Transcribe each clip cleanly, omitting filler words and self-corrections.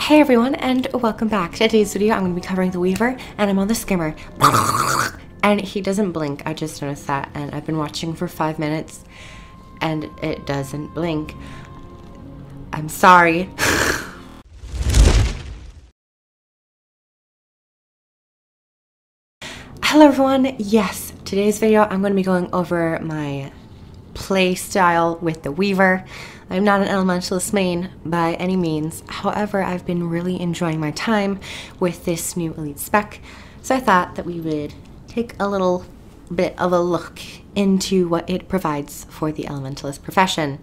Hey everyone, and welcome back. Today's video I'm going to be covering the Weaver, and I'm on the skimmer. And he doesn't blink, I just noticed that, and I've been watching for 5 minutes and it doesn't blink. I'm sorry. Hello everyone, yes, today's video I'm going to be going over my play style with the Weaver. I'm not an Elementalist main by any means, however I've been really enjoying my time with this new elite spec, so I thought that we would take a little bit of a look into what it provides for the Elementalist profession.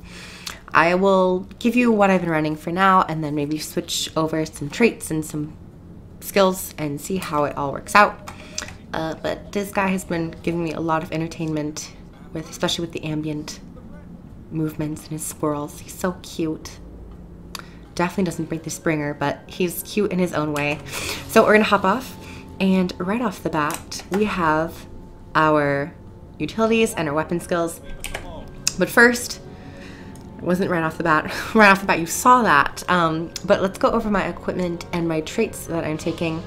I will give you what I've been running for now and then maybe switch over some traits and some skills and see how it all works out. But this guy has been giving me a lot of entertainment, especially with the ambient movements and his swirls. He's so cute. Definitely doesn't break the Springer, but he's cute in his own way. So we're gonna hop off, and right off the bat we have our utilities and our weapon skills. But first, it wasn't right off the bat. Right off the bat you saw that, but let's go over my equipment and my traits that I'm taking.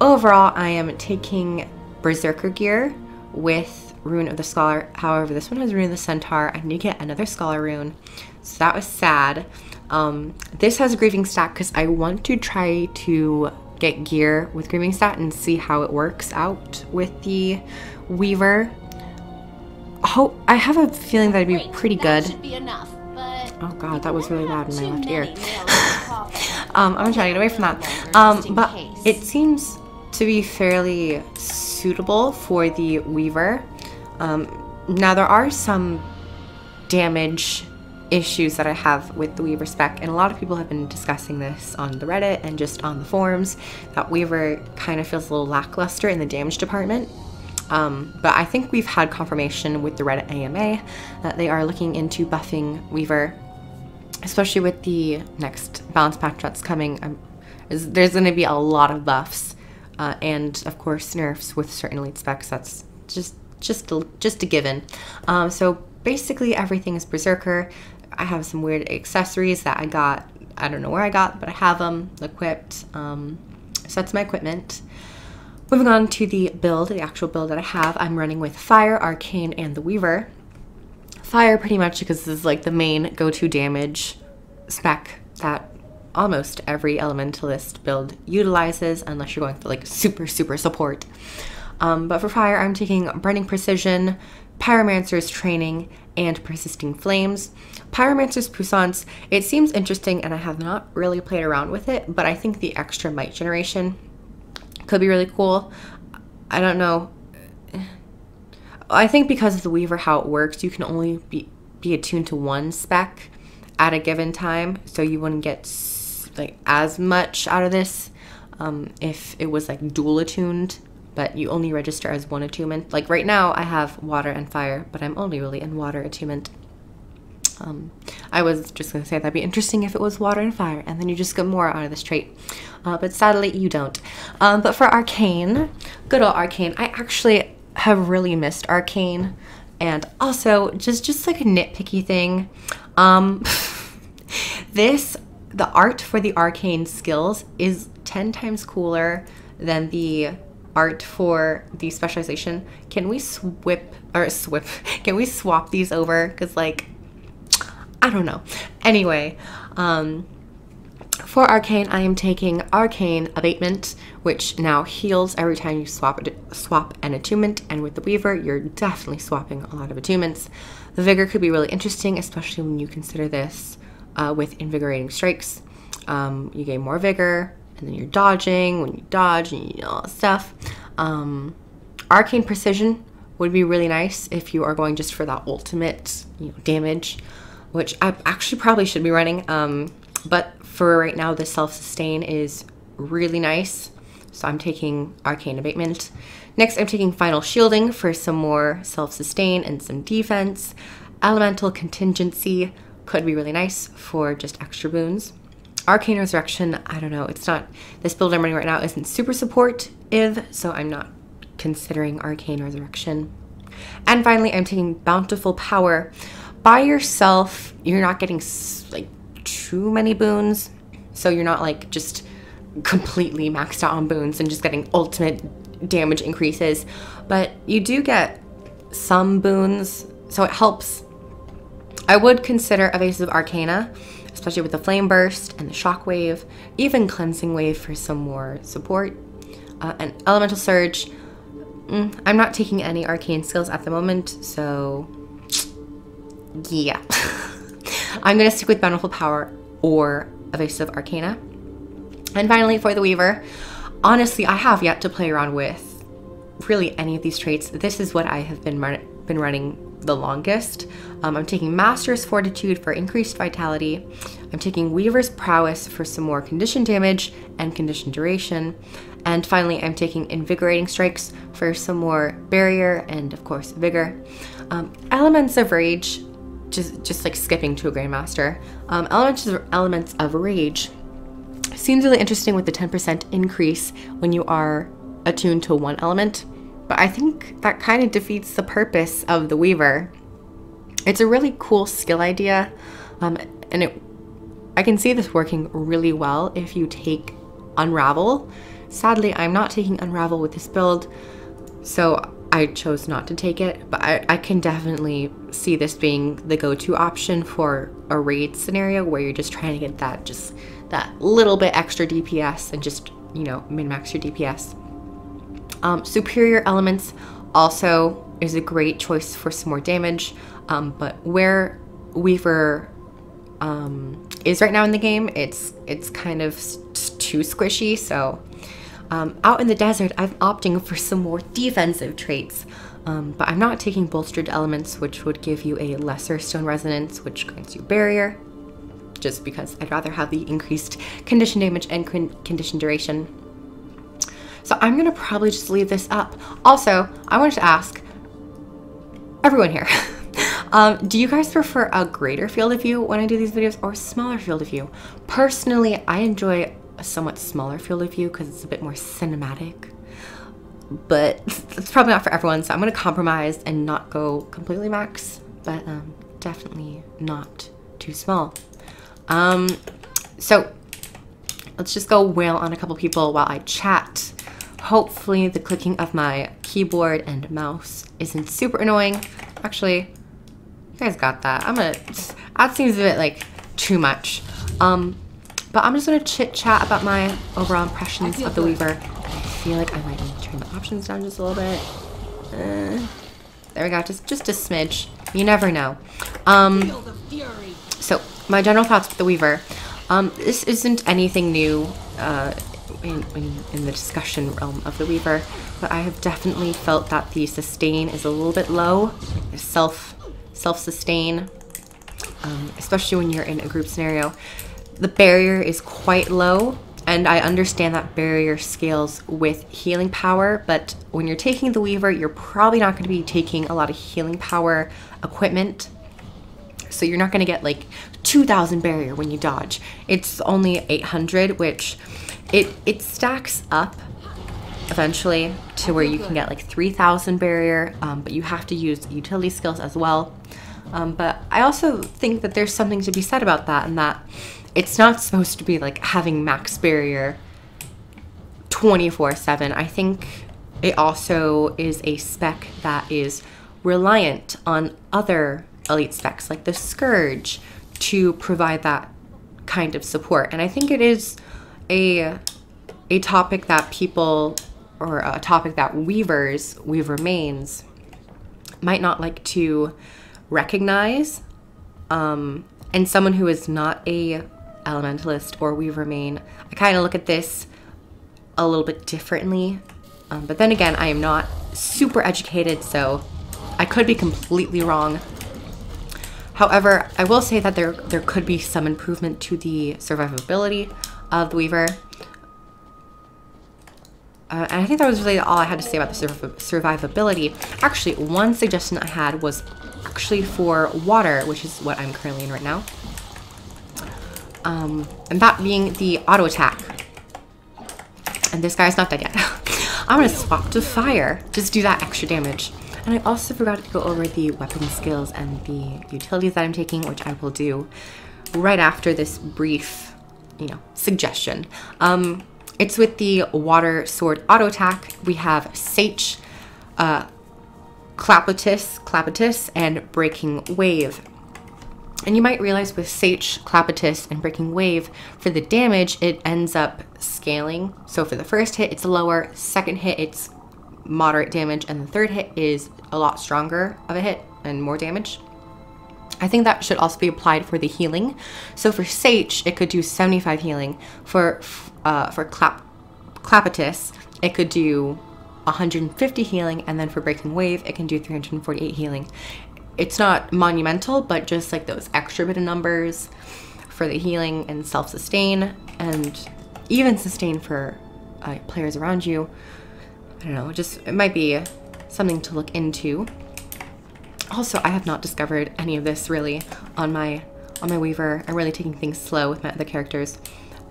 Overall, I am taking Berserker gear with Rune of the Scholar. However, this one has Rune of the Centaur. I need to get another Scholar rune, so that was sad. This has a Grieving stat because I want to try to get gear with Grieving stat and see how it works out with the Weaver. Oh, I have a feeling that'd be pretty good. Should be enough, but oh god, that was really loud in my left ear. I'm gonna try to get away from that. But it seems to be fairly suitable for the Weaver. Now there are some damage issues that I have with the Weaver spec, and a lot of people have been discussing this on the Reddit and just on the forums, that Weaver kind of feels a little lackluster in the damage department. But I think we've had confirmation with the Reddit AMA that they are looking into buffing Weaver, especially with the next balance patch that's coming. There's going to be a lot of buffs, and of course nerfs with certain elite specs. That's just a given. So basically everything is Berserker. I have some weird accessories that I got. I don't know where I got, but I have them equipped. So that's my equipment. Moving on to the build, the actual build that I have, I'm running with Fire, Arcane, and the Weaver. Fire pretty much because this is like the main go-to damage spec that almost every Elementalist build utilizes, unless you're going for like super support. But for Fire, I'm taking Burning Precision, Pyromancer's Training, and Persisting Flames. Pyromancer's Puissance, it seems interesting, and I have not really played around with it, but I think the extra might generation could be really cool. I don't know. I think because of the Weaver, how it works, you can only be attuned to one spec at a given time, so you wouldn't get like as much out of this if it was like dual attuned, but you only register as one attunement. Like right now I have Water and Fire, but I'm only really in Water attunement. I was just gonna say that'd be interesting if it was Water and Fire, and then you just get more out of this trait, but sadly you don't. But for Arcane, good old Arcane, I actually have really missed Arcane. And also just like a nitpicky thing, the art for the Arcane skills is 10 times cooler than the art for the specialization. Can we can we swap these over? Because like, I don't know. Anyway, for Arcane, I am taking Arcane Abatement, which now heals every time you swap an attunement, and with the Weaver, you're definitely swapping a lot of attunements. The Vigor could be really interesting, especially when you consider this with Invigorating Strikes. You gain more Vigor, and then you're dodging when you dodge, and you know, all that stuff. Arcane Precision would be really nice if you are going just for that ultimate, damage, which I actually probably should be running. But for right now, the self-sustain is really nice, so I'm taking Arcane Abatement. Next, I'm taking Final Shielding for some more self-sustain and some defense. Elemental Contingency could be really nice for just extra boons. Arcane Resurrection, I don't know, it's not, this build I'm running right now isn't super supportive, so I'm not considering Arcane Resurrection. And finally, I'm taking Bountiful Power. By yourself, you're not getting like too many boons, so you're not like just completely maxed out on boons and just getting ultimate damage increases, but you do get some boons, so it helps. I would consider Evasive Arcana, especially with the Flame Burst and the Shockwave, even Cleansing Wave for some more support. And Elemental Surge, I'm not taking any arcane skills at the moment, so yeah. I'm going to stick with Bountiful Power or Evasive Arcana. And finally, for the Weaver, honestly, I have yet to play around with really any of these traits. This is what I have been running the longest. I'm taking Master's Fortitude for increased vitality. I'm taking Weaver's Prowess for some more condition damage and condition duration. And finally, I'm taking Invigorating Strikes for some more barrier and, of course, vigor. Elements of Rage, just like skipping to a Grandmaster. Elements of Rage seems really interesting with the 10% increase when you are attuned to one element, but I think that kind of defeats the purpose of the Weaver. It's a really cool skill idea, and I can see this working really well if you take Unravel. Sadly, I'm not taking Unravel with this build, so I chose not to take it, but I can definitely see this being the go-to option for a raid scenario where you're just trying to get that little bit extra DPS and just, you know, min-max your DPS. Superior Elements also is a great choice for some more damage, but where Weaver is right now in the game, it's kind of too squishy, so out in the desert, I'm opting for some more defensive traits, but I'm not taking Bolstered Elements, which would give you a lesser Stone Resonance, which grants you Barrier, just because I'd rather have the increased condition damage and condition duration. So I'm gonna probably just leave this up. Also, I wanted to ask everyone here, do you guys prefer a greater field of view when I do these videos or a smaller field of view? Personally, I enjoy a somewhat smaller field of view because it's a bit more cinematic, but it's probably not for everyone, so I'm gonna compromise and not go completely max, but definitely not too small. So let's just go wail on a couple people while I chat. Hopefully the clicking of my keyboard and mouse isn't super annoying. Actually, you guys got that. That seems a bit like too much. But I'm just gonna chit chat about my overall impressions of the Weaver. I feel like I might need to turn the options down just a little bit. There we go, just a smidge. You never know. So my general thoughts with the Weaver. This isn't anything new in the discussion realm of the Weaver, but I have definitely felt that the sustain is a little bit low. Self-sustain, especially when you're in a group scenario. The barrier is quite low, and I understand that barrier scales with healing power, but when you're taking the Weaver, you're probably not going to be taking a lot of healing power equipment. So you're not going to get like 2,000 barrier when you dodge. It's only 800, which it stacks up eventually to where you can get like 3,000 barrier, but you have to use utility skills as well. But I also think that there's something to be said about that, and that it's not supposed to be like having max barrier 24/7. I think it also is a spec that is reliant on other elite specs like the Scourge to provide that kind of support. And I think it is a topic that people, or a topic that Weaver mains might not like to recognize. And someone who is not a Elementalist or Weaver main, I kind of look at this a little bit differently. But then again, I am not super educated, so I could be completely wrong. However, I will say that there could be some improvement to the survivability of the Weaver. And I think that was really all I had to say about the survivability. Actually, one suggestion I had was actually for water, which is what I'm currently in right now. And that being the auto attack. And this guy's not dead yet. I'm gonna swap to fire, just do that extra damage. And I also forgot to go over the weapon skills and the utilities that I'm taking, which I will do right after this brief, suggestion. It's with the water sword auto attack. We have Sage, Clapetus, and Breaking Wave. And you might realize with Sage, Clapetus, and Breaking Wave, for the damage, it ends up scaling. So for the first hit, it's lower. Second hit, it's moderate damage. And the third hit is a lot stronger of a hit and more damage. I think that should also be applied for the healing. So for Sage, it could do 75 healing. For Clapetus, it could do 150 healing. And then for Breaking Wave, it can do 348 healing. It's not monumental, but just like those extra bit of numbers for the healing and self-sustain, and even sustain for players around you. I don't know, it might be something to look into. Also, I have not discovered any of this really on my Weaver. I'm really taking things slow with my other characters.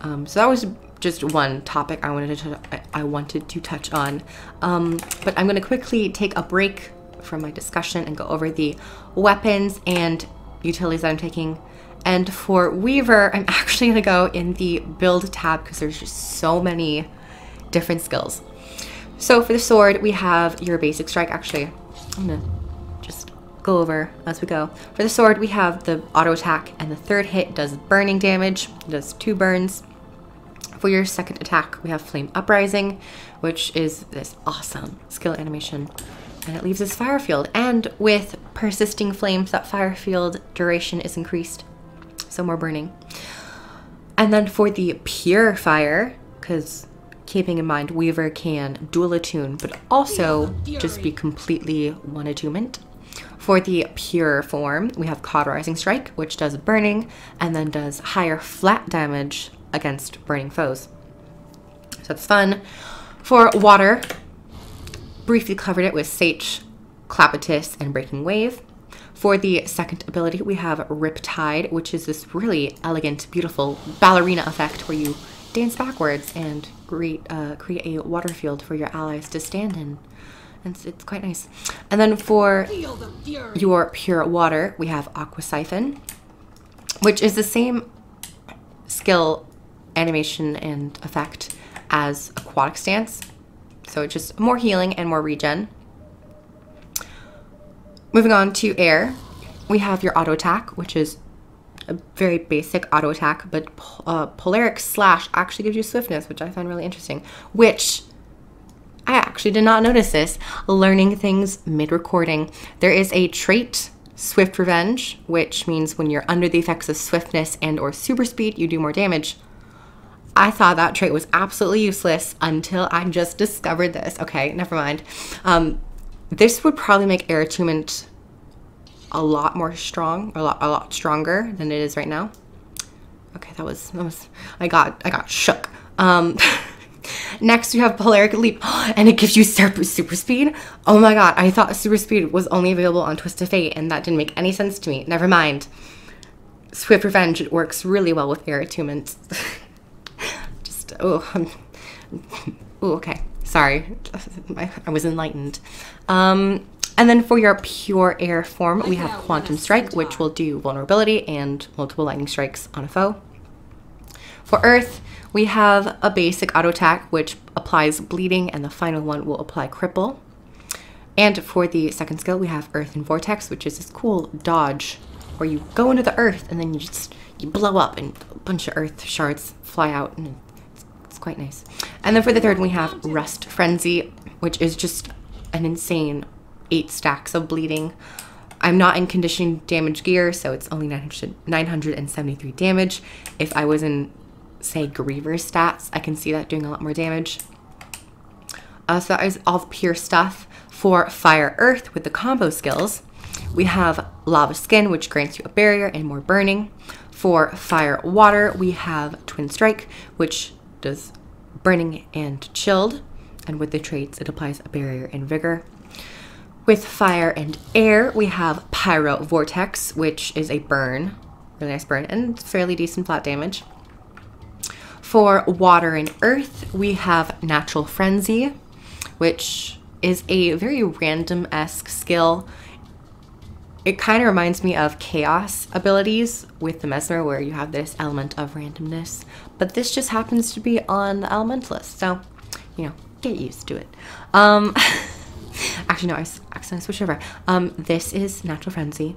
So that was just one topic I wanted to touch on. But I'm going to quickly take a break from my discussion and go over the weapons and utilities that I'm taking. And for Weaver, I'm actually going to go in the build tab because there's just so many different skills. So for the sword, we have your basic strike. Actually, I'm going to just go over as we go. For the sword, we have the auto attack, and the third hit does burning damage. It does 2 burns. For your second attack, we have Flame Uprising, which is this awesome skill animation. And it leaves this fire field. And with persisting flames, that fire field duration is increased. So more burning. And then for the pure fire, because keeping in mind Weaver can dual attune, but also just be completely one attunement. For the pure form, we have Cauterizing Strike, which does burning and then does higher flat damage against burning foes. So that's fun. For water, briefly covered it with Sage, Clapetus, and Breaking Wave. For the second ability, we have Riptide, which is this really elegant, beautiful ballerina effect where you dance backwards and create a water field for your allies to stand in. And it's quite nice. And then for your pure water, we have Aqua Siphon, which is the same skill, animation, and effect as Aquatic Stance. So it's just more healing and more regen. Moving on to air, we have your auto attack, which is a very basic auto attack, but Polaric Slash actually gives you swiftness, which I find really interesting, which I actually did not notice this, learning things mid-recording. There is a trait, Swift Revenge, which means when you're under the effects of swiftness and or super speed, you do more damage. I thought that trait was absolutely useless until I just discovered this. Okay, never mind. This would probably make air attunement a lot more strong, or a lot stronger than it is right now. Okay, that was I got shook. Next, we have Polaric Leap, and it gives you super speed. Oh my god, I thought super speed was only available on Twist of Fate, and that didn't make any sense to me. Never mind. Swift Revenge, it works really well with air attunement. Okay, sorry, I was enlightened. And then for your pure air form, we have Quantum Strike, which will do vulnerability and multiple lightning strikes on a foe. For earth, we have a basic auto attack, which applies bleeding, and the final one will apply cripple. And for the second skill, we have Earth and Vortex, which is this cool dodge where you go into the earth and then you blow up and a bunch of earth shards fly out, and it's quite nice. And then for the third, we have Rust Frenzy, which is just an insane 8 stacks of bleeding. I'm not in conditioning damage gear, so it's only 973 damage. If I was in, say, Griever's stats, I can see that doing a lot more damage. So that is all pure stuff. For Fire Earth with the combo skills, we have Lava Skin, which grants you a barrier and more burning. For Fire Water, we have Twin Strike, which does burning and chilled. And with the traits, it applies a barrier and vigor. With Fire and Air, we have Pyro Vortex, which is a burn, really nice burn, and fairly decent flat damage. For Water and Earth, we have Natural Frenzy, which is a very random-esque skill. It kind of reminds me of Chaos abilities with the Mesmer, where you have this element of randomness, but this just happens to be on the Elementalist, so, you know, get used to it. Actually, no, I accidentally switched over. This is Natural Frenzy.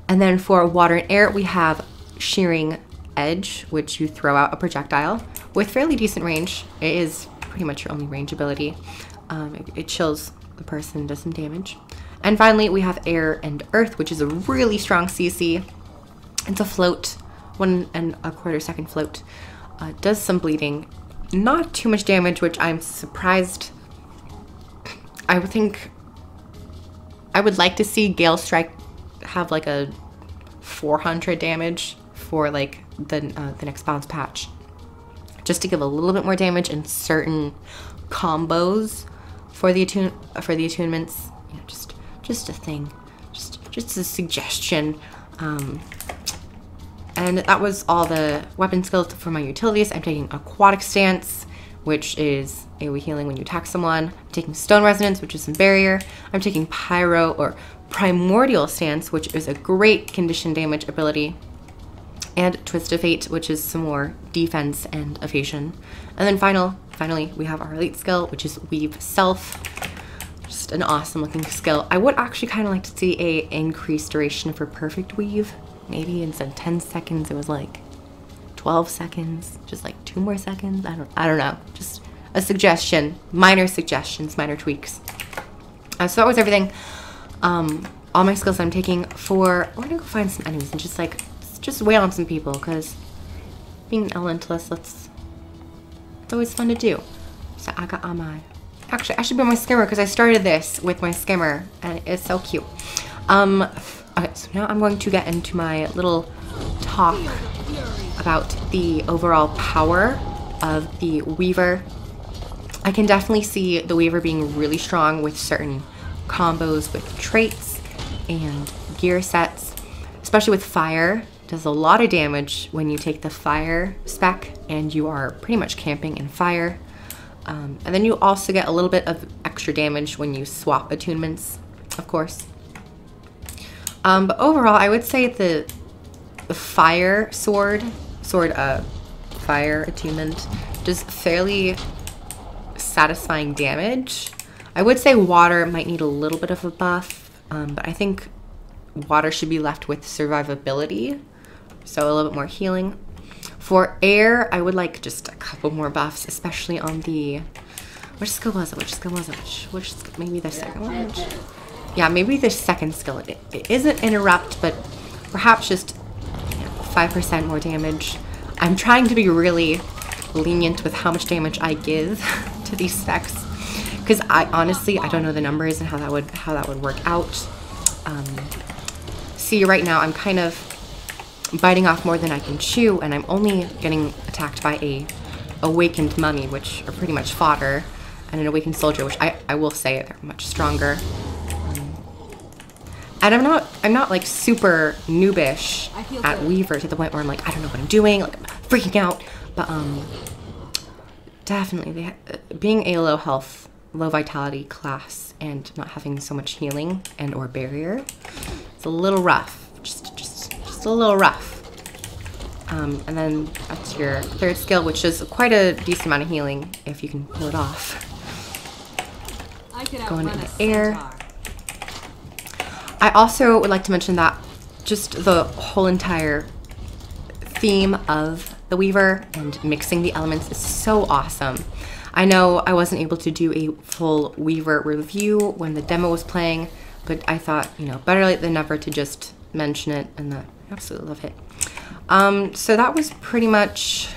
And then for Water and Air, we have Shearing Edge, which you throw out a projectile with fairly decent range. It is pretty much your only range ability. It chills the person, does some damage. And finally, we have Air and Earth, which is a really strong CC. It's a float, 1 1/4 second float. Does some bleeding, not too much damage, which I'm surprised. I would think, I would like to see Gale Strike have like a 400 damage for like the next bounce patch, just to give a little bit more damage in certain combos for the attunements. You know, just a thing, just a suggestion. And that was all the weapon skills for my utilities. I'm taking Aquatic Stance, which is AoE healing when you attack someone. I'm taking Stone Resonance, which is some barrier. I'm taking Pyro or Primordial Stance, which is a great condition damage ability. And Twist of Fate, which is some more defense and evasion. And then finally, we have our elite skill, which is Weave Self. Just an awesome looking skill. I would actually kind of like to see a increased duration for Perfect Weave. Maybe instead of 10 seconds, it was like 12 seconds, just like 2 more seconds. I don't know. Just a suggestion, minor suggestions, minor tweaks. So that was everything. All my skills I'm taking for, we're gonna go find some enemies and just wail on some people, because being an elementalist, it's always fun to do. So I got on my, actually I should be on my skimmer, because I started this with my skimmer and it's so cute. Okay, so now I'm going to get into my little talk about the overall power of the Weaver. I can definitely see the Weaver being really strong with certain combos with traits and gear sets, especially with fire. It does a lot of damage when you take the fire spec and you are pretty much camping in fire. And then you also get a little bit of extra damage when you swap attunements, of course. But overall, I would say the fire fire attunement does fairly satisfying damage. I would say water might need a little bit of a buff, but I think water should be left with survivability, so a little bit more healing. For air, I would like just a couple more buffs, especially on the, which skill was it? Which maybe the second one? Yeah, maybe the second skill. It isn't interrupt, but perhaps just 5% more damage. I'm trying to be really lenient with how much damage I give to these specs, because I honestly don't know the numbers and how that would work out. See, right now I'm kind of biting off more than I can chew, and I'm only getting attacked by a awakened mummy, which are pretty much fodder, and an awakened soldier, which I will say they're much stronger. And I'm not like super noobish at Weaver to the point where I'm like, I don't know what I'm doing, like I'm freaking out. But definitely being a low health, low vitality class and not having so much healing and or barrier, it's a little rough. Just a little rough. And then that's your third skill, which is quite a decent amount of healing if you can pull it off. Going into air. I also would like to mention that just the whole entire theme of the Weaver and mixing the elements is so awesome. I know I wasn't able to do a full Weaver review when the demo was playing, but I thought, you know, better late than never to just mention it, and I absolutely love it. So that was pretty much,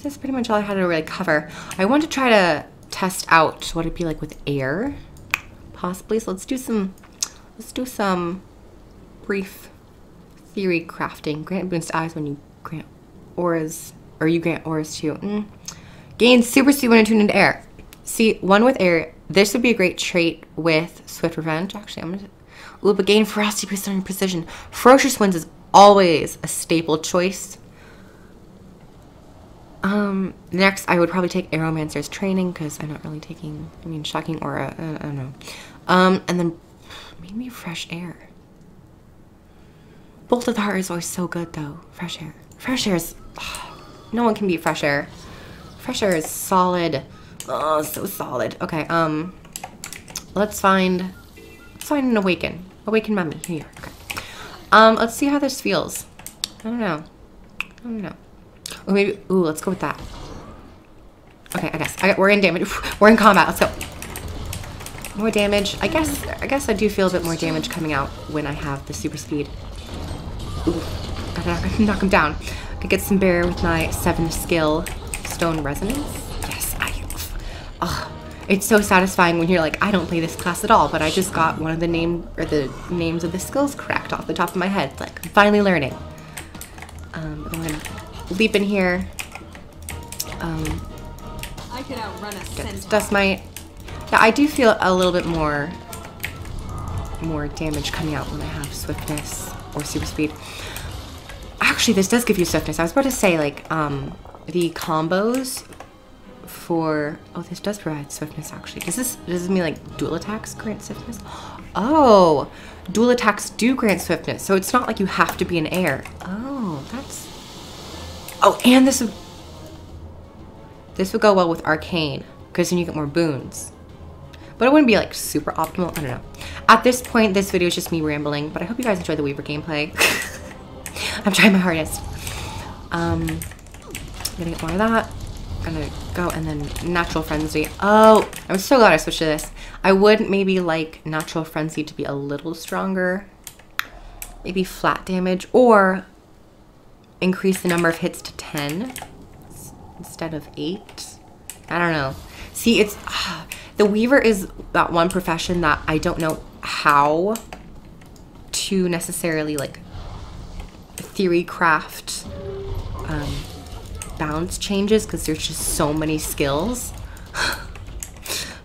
that's pretty much all I had to really cover. I want to try to test out what it'd be like with air. Possibly. So let's do some brief theory crafting. Grant boost to eyes when you grant auras, or you grant auras to gain super speed when attuned into air. See, one with air, this would be a great trait with Swift Revenge. Actually, I'm gonna but gain ferocity based on your precision. Ferocious Winds is always a staple choice. Next I would probably take Aeromancer's training, because I'm not really taking, Shocking Aura, I don't know. And then maybe Fresh Air. Bolt of the Heart is always so good though. Fresh Air. Fresh Air is No one can beat fresh air. Fresh air is solid. Oh, so solid. Okay, let's find an awaken. Awaken mummy. Here. Okay. Let's see how this feels. I don't know. Oh, maybe. Ooh, let's go with that. Okay, I guess. We're in damage. We're in combat. Let's go. More damage. I guess I do feel a bit more damage coming out when I have the super speed. Ooh, gotta knock him down. Could get some bear with my 7 skill stone resonance. Yes, it's so satisfying when you're like, I don't play this class at all, but I just got one of the names of the skills correct off the top of my head. It's like, I'm finally learning. I'm gonna leap in here. I could outrun a centaur. Dust mite. Yeah, I do feel a little bit more damage coming out when I have swiftness or super speed. Actually, this does give you swiftness. I was about to say, like, the combos for... Oh, this does provide swiftness, actually. Does this mean, like, dual attacks grant swiftness? Oh, dual attacks do grant swiftness. So it's not like you have to be in air. Oh, that's... Oh, and this would go well with Arcane, because then you get more boons. But it wouldn't be, like, super optimal. I don't know. At this point, this video is just me rambling, but I hope you guys enjoy the Weaver gameplay. I'm trying my hardest. I'm gonna get more of that. I'm gonna go, and then Natural Frenzy. Oh, I'm so glad I switched to this. I would maybe like Natural Frenzy to be a little stronger. Maybe flat damage, or increase the number of hits to 10 instead of 8. I don't know. See, it's... the Weaver is that one profession that I don't know how to necessarily, like, theory craft balance changes, because there's just so many skills.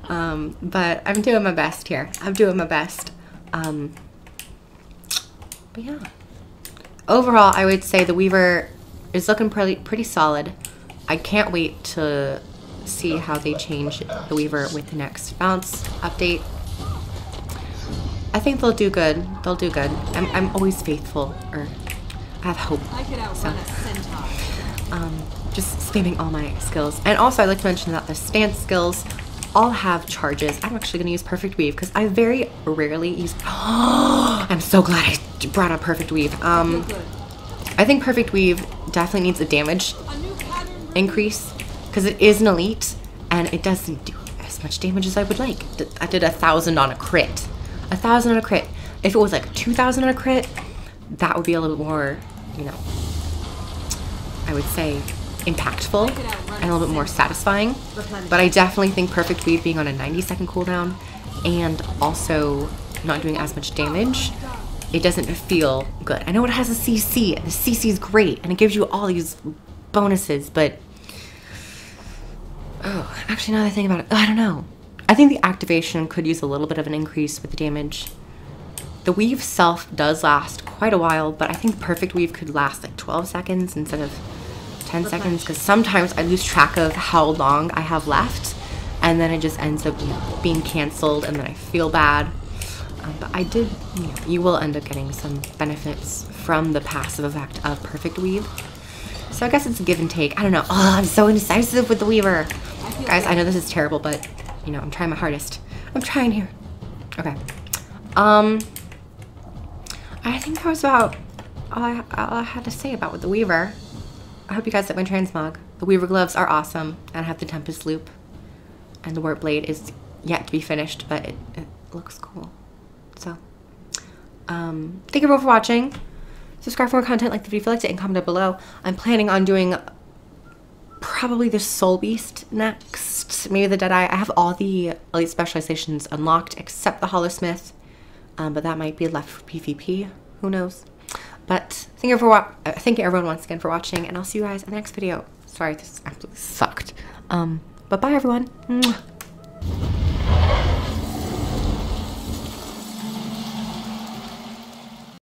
But I'm doing my best here. I'm doing my best. But yeah. Overall, I would say the Weaver is looking pretty solid. I can't wait to see how they change the Weaver with the next balance update. I think they'll do good. They'll do good. I'm always faithful, or I have hope. I could outrun a centaur. Just spamming all my skills. And also, I'd like to mention that the stance skills all have charges. I'm actually going to use Perfect Weave, because I very rarely use... I'm so glad I brought up Perfect Weave. I think Perfect Weave definitely needs a damage increase, because it is an elite, and it doesn't do as much damage as I would like. I did 1,000 on a crit. 1,000 on a crit. If it was like 2,000 on a crit, that would be a little bit more, you know, I would say impactful and a little bit more satisfying. But I definitely think Perfect Weave being on a 90-second cooldown and also not doing as much damage, it doesn't feel good. I know it has a CC, and the CC is great, and it gives you all these bonuses, but oh, actually, now that I think about it, I don't know. I think the activation could use a little bit of an increase with the damage. The weave self does last quite a while, but I think the Perfect Weave could last like 12 seconds instead of 10 seconds, because sometimes I lose track of how long I have left, and then it just ends up, you know, being canceled, and then I feel bad. But I did, you know, you will end up getting some benefits from the passive effect of Perfect Weave. So I guess it's a give and take. I don't know. Oh, I'm so indecisive with the Weaver. Guys, I know this is terrible, but, you know, I'm trying my hardest. I'm trying here. Okay. I think that was about all I had to say about with the Weaver. I hope you guys like my transmog. The Weaver gloves are awesome, and I have the Tempest loop. And the Warp Blade is yet to be finished, but it looks cool. So, thank you everyone for watching. Subscribe for more content, like the video if you liked it, and comment down below. I'm planning on doing probably the Soul Beast next, maybe the Deadeye. I have all the elite specializations unlocked except the Hollowsmith, but that might be left for PvP. Who knows? But thank you everyone once again for watching, and I'll see you guys in the next video. Sorry, this absolutely sucked. But bye everyone. Mwah.